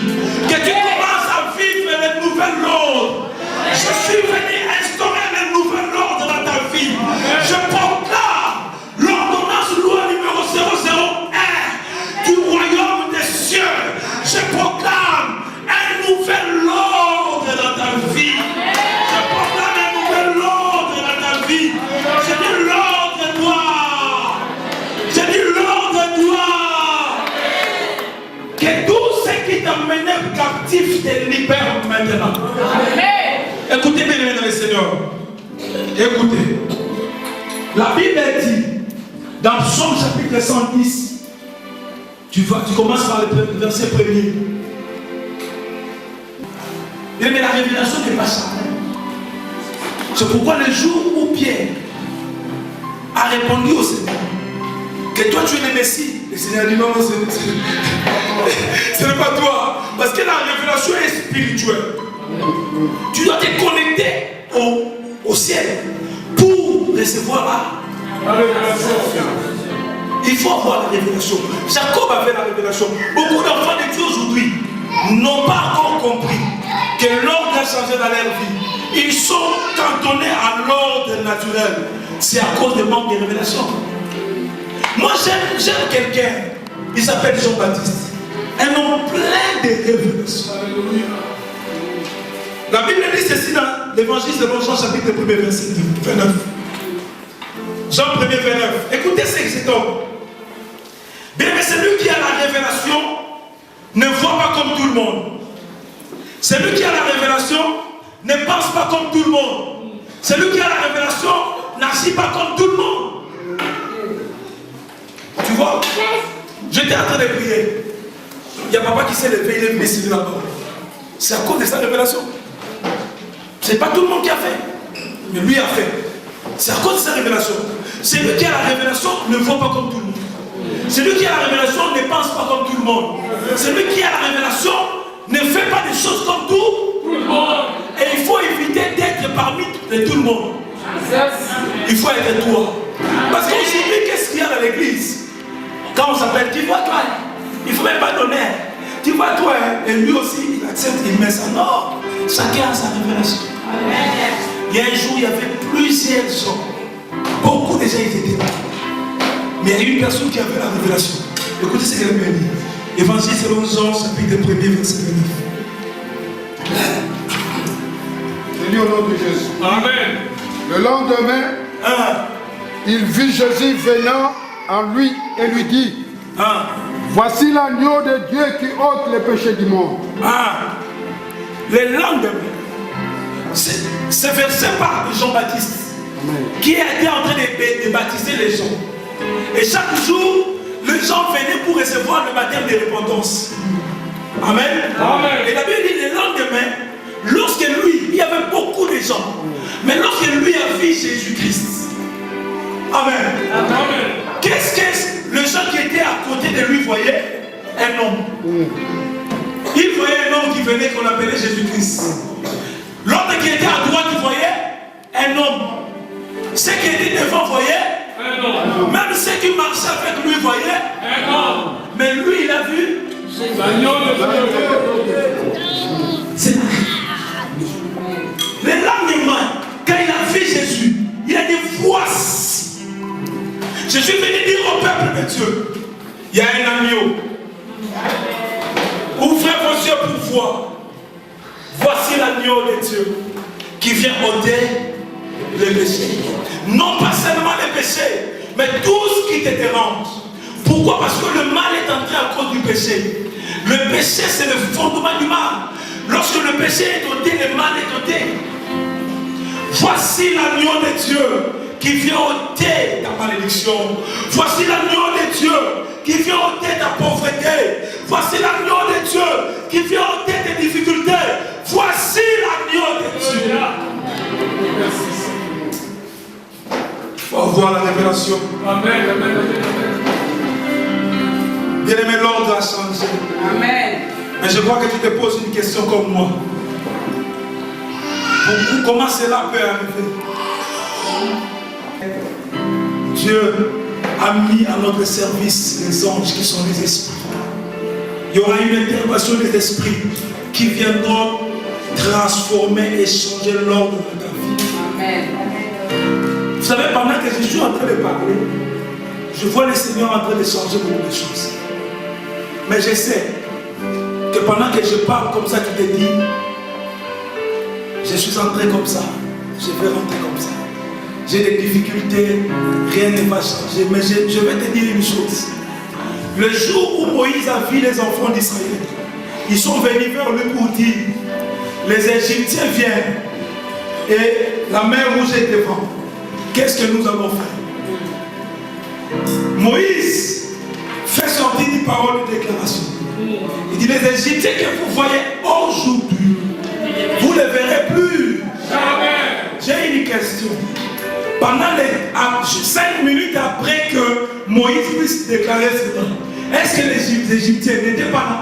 captif te libère maintenant. Amen. Écoutez bien, mesdames et seigneurs. Écoutez. La Bible dit, dans Psaume chapitre 110, tu commences par le verset 1er. Mais la révélation n'est pas ça. C'est pourquoi le jour où Pierre a répondu au Seigneur que toi tu es le Messie, le Seigneur a dit non, ce n'est pas toi. Parce que la révélation est spirituelle. Tu dois te connecter au ciel pour recevoir la révélation. Il faut avoir la révélation. Jacob avait la révélation. Beaucoup d'enfants de Dieu aujourd'hui n'ont pas encore compris que l'ordre a changé dans leur vie. Ils sont cantonnés à l'ordre naturel. C'est à cause du manque de révélation. Moi j'aime quelqu'un, il s'appelle Jean-Baptiste. Un homme plein de révélations. La Bible dit ceci dans l'évangile de Jean chapitre 1 verset 29. Jean 1 29. Écoutez cet homme. Bien, mais celui qui a la révélation ne voit pas comme tout le monde. Celui qui a la révélation ne pense pas comme tout le monde. Celui qui a la révélation n'agit pas comme tout le monde. Tu vois, j'étais en train de prier. Il y a papa qui s'est levé, il est venu ici là-bas. C'est à cause de sa révélation. C'est pas tout le monde qui a fait, mais lui a fait. C'est à cause de sa révélation. Celui qui a la révélation ne voit pas comme tout le monde. Celui qui a la révélation ne pense pas comme tout le monde. Celui qui a la révélation ne fait pas des choses comme tout le monde. Et il faut éviter d'être parmi tout le monde. Il faut être toi. Parce qu'aujourd'hui, qu'est-ce qu'il y a dans l'église? Quand on s'appelle, tu vois toi, il ne faut même pas donner. Tu vois toi, et lui aussi, il accepte, il met ça. Non, chacun a sa révélation. Il y a un jour, il y avait plusieurs gens. Beaucoup de gens étaient là. Mais il y a une personne qui avait la révélation. Écoutez ce qu'elle me dit. Évangile selon Jean, chapitre 1er, verset 29. Je lis au nom de Jésus. Amen. Le lendemain, il vit Jésus venant en lui et lui dit, voici l'agneau de Dieu qui ôte les péchés du monde. Le lendemain, c'est versé par Jean-Baptiste, qui était en train de baptiser les gens. Et chaque jour, les gens venaient pour recevoir le baptême de repentance. Amen. Amen. Et la Bible dit le lendemain, lorsque lui, il y avait beaucoup de gens, mais lorsque lui a vu Jésus-Christ, Amen. Amen. Qu'est-ce que les gens qui étaient à côté de lui voyaient? Un homme. Il voyait un homme qui venait, qu'on appelait Jésus-Christ. L'autre qui était à droite, il voyait un homme. Ceux qui étaient devant voyaient un homme. Même ceux qui marchaient avec lui voyaient un homme. Mais lui, il a vu l'agneau de Dieu. Le lendemain, quand il a vu Jésus, il a dit voici. Je suis venu dire au peuple de Dieu, il y a un agneau. Ouvrez vos yeux pour voir. Voici l'agneau de Dieu qui vient ôter les péchés. Non pas seulement les péchés, mais tout ce qui te dérange. Pourquoi? Parce que le mal est entré à cause du péché. Le péché, c'est le fondement du mal. Lorsque le péché est ôté, le mal est ôté. Voici l'agneau de Dieu qui vient ôter ta malédiction. Voici l'agneau de Dieu qui vient ôter ta pauvreté. Voici l'agneau de Dieu qui vient ôter tes difficultés. Voici l'agneau de Dieu. Il faut avoir la révélation. Amen. Bien-aimé, l'ordre a changé. Amen. Mais je crois que tu te poses une question comme moi. Comment cela peut arriver? Dieu a mis à notre service les anges qui sont les esprits. Il y aura une intervention des esprits qui viendront transformer et changer l'ordre de ta vie. Amen. Vous savez, pendant que je suis en train de parler, je vois le Seigneur en train de changer beaucoup de choses. Mais je sais que pendant que je parle comme ça, tu te dis, je suis entré comme ça, je vais rentrer comme ça. J'ai des difficultés, rien ne va changer. Mais je vais te dire une chose. Le jour où Moïse a vu les enfants d'Israël, ils sont venus vers lui pour les Égyptiens viennent et la mer rouge est devant. Qu'est-ce que nous avons fait? Moïse fait sortir une parole de déclaration. Il dit, les Égyptiens que vous voyez aujourd'hui, vous ne les verrez plus. J'ai une question. Pendant les 5 minutes après que Moïse puisse déclarer cela, est-ce que les Égyptiens n'étaient pas là?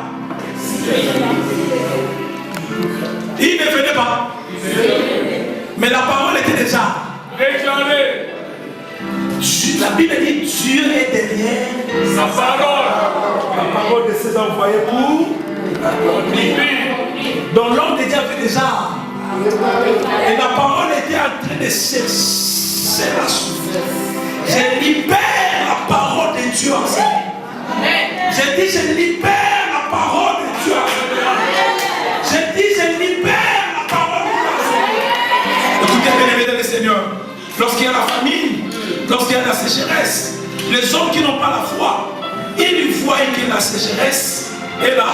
Ils ne venaient pas. Mais la parole était déjà déclarée. La Bible dit Dieu est derrière sa parole. La parole de ses envoyés pour donc l'homme de Dieu avait déjà. Et la parole était en train de chercher la souffrance. Je libère la parole de Dieu en ça. Je dis je libère la parole de Dieu. Je dis je libère la parole de Dieu. Écoutez bien aimés le Seigneur. Lorsqu'il y a la famine, lorsqu'il y a la sécheresse, les hommes qui n'ont pas la foi, ils voient que la sécheresse est là.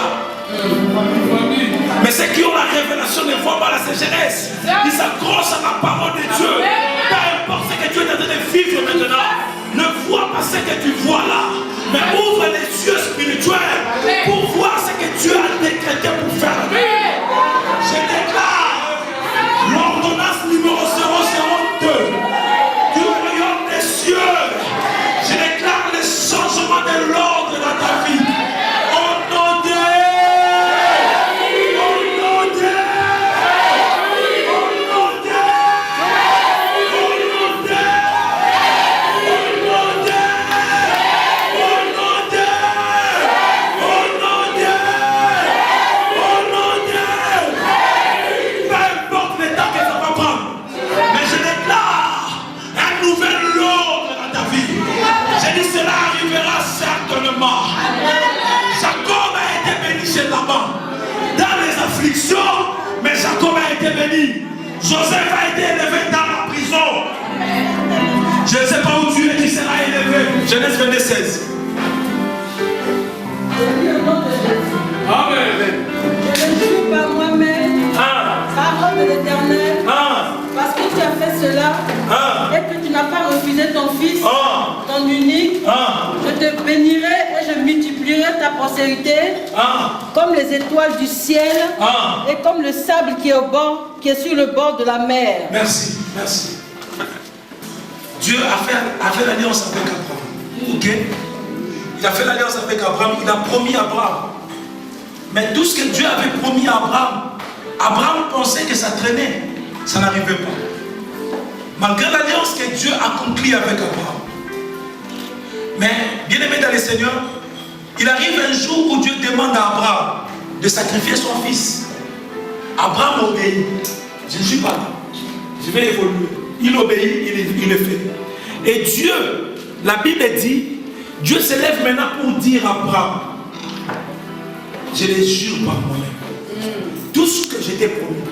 Mais ceux qui ont la révélation ne voient pas la sécheresse. Ils s'accrochent à la parole de Dieu. Peu importe ce que Dieu est en train de vivre maintenant, ne vois pas ce que tu vois là, mais ouvre les yeux spirituels pour voir ce que Dieu a décrété pour faire. Je déclare l'ordonnance numéro 002 du royaume des cieux. Je déclare le changement de l'ordre dans ta vie. Jacob a été béni chez Laban dans les afflictions, mais Jacob a été béni. Joseph a été élevé dans la prison. Je ne sais pas où tu es, tu seras élevé. Genèse 22, 16. Amen. Je le jure par moi-même, parole de l'Éternel, parce que tu as fait cela et que tu n'as pas refusé ton fils, ton unique. Je te bénirai et je multiplierai ta postérité comme les étoiles du ciel et comme le sable qui est sur le bord de la mer. Merci, merci. Dieu a fait l'alliance avec Abraham. Ok? Il a fait l'alliance avec Abraham. Il a promis à Abraham. Mais tout ce que Dieu avait promis à Abraham, Abraham pensait que ça traînait. Ça n'arrivait pas. Malgré l'alliance que Dieu accomplit avec Abraham. Mais, bien aimé dans le Seigneur, il arrive un jour où Dieu demande à Abraham de sacrifier son fils. Abraham obéit. Je ne suis pas là. Je vais évoluer. Il obéit, il le fait. Et Dieu, la Bible dit, Dieu se lève maintenant pour dire à Abraham, je les jure par moi-même. Tout ce que je t'ai promis,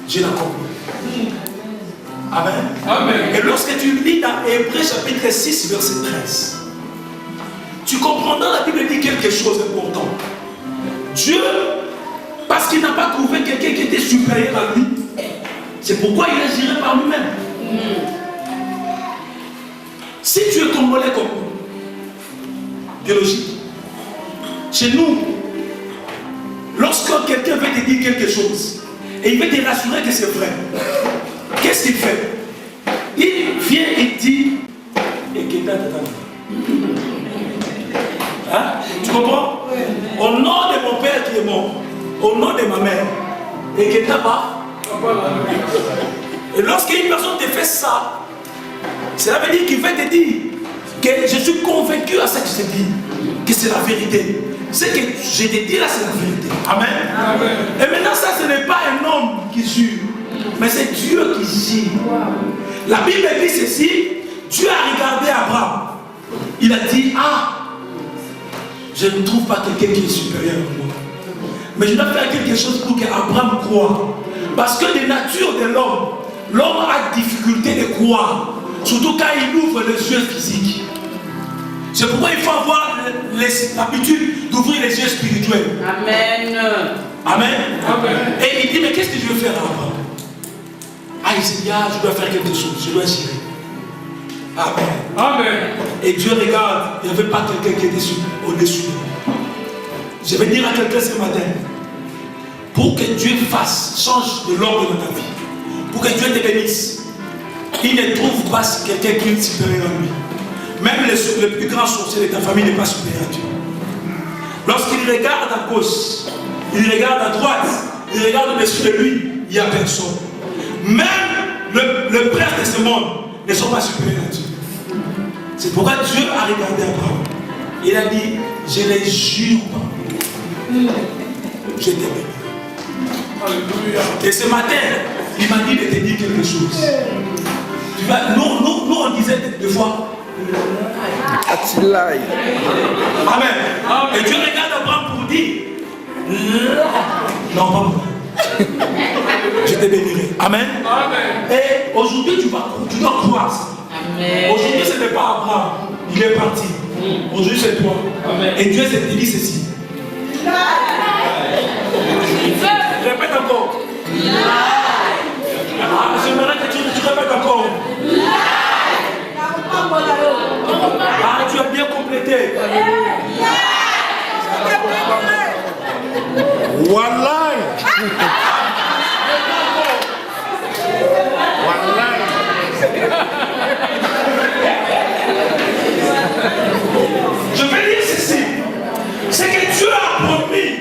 je l'accomplis. Amen. Amen. Et lorsque tu lis dans Hébreux chapitre 6, verset 13, tu comprendras, la Bible dit quelque chose d'important. Dieu, parce qu'il n'a pas trouvé quelqu'un qui était supérieur à lui, c'est pourquoi il agirait par lui-même. Si tu es congolais comme nous, biologique, chez nous, lorsque quelqu'un veut te dire quelque chose et il veut te rassurer que c'est vrai, qu'est-ce qu'il fait? Il vient et dit, hein? Tu comprends? Au nom de mon père qui est mort, au nom de ma mère, et que t'as pas. Et lorsqu'une personne te fait ça, cela veut dire qu'il veut te dire que je suis convaincu à ce que je te dis, que c'est la vérité. Ce que je te dis là, c'est la vérité. Amen. Amen. Et maintenant, ça, ce n'est pas un homme qui jure, mais c'est Dieu qui jure. La Bible dit ceci, Dieu a regardé Abraham. Il a dit, je ne trouve pas quelqu'un qui est supérieur à moi. Mais je dois faire quelque chose pour qu'Abraham croie. Parce que de nature de l'homme a difficulté de croire. Surtout quand il ouvre les yeux physiques. C'est pourquoi il faut avoir l'habitude d'ouvrir les yeux spirituels. Amen. Amen. Et il dit, mais qu'est-ce que je veux faire à Abraham? Ah, il s'est dit, ah, je dois faire quelque chose, je dois gérer. Amen. Et Dieu regarde, il n'y avait pas quelqu'un qui était au-dessus. Je vais dire à quelqu'un ce matin, pour que Dieu change de l'ordre de ta vie, pour que Dieu te bénisse, il ne trouve pas quelqu'un qui est supérieur à lui. Même le plus grand sorcier de ta famille n'est pas supérieur à Dieu. Lorsqu'il regarde à gauche, il regarde à droite, il regarde au-dessus de lui, il n'y a personne. Même le prince de ce monde ne sont pas supérieurs à Dieu. C'est pourquoi Dieu a regardé Abraham. Il a dit, je les jure, je t'ai béni. Et ce matin, il m'a dit de te dire quelque chose. Nous on disait des fois. Amen. Et Dieu regarde Abraham pour dire, non, pas moi. Je te bénirai. Amen. Et aujourd'hui, tu dois croire ça. Aujourd'hui, ce n'est pas Abraham. Il est parti. Aujourd'hui, c'est toi. Et Dieu s'est dit ceci. Répète encore. J'aimerais que tu répètes encore. Ah, tu as bien complété. Wallahi. Wallahi. Je vais dire ceci. C'est que Dieu a promis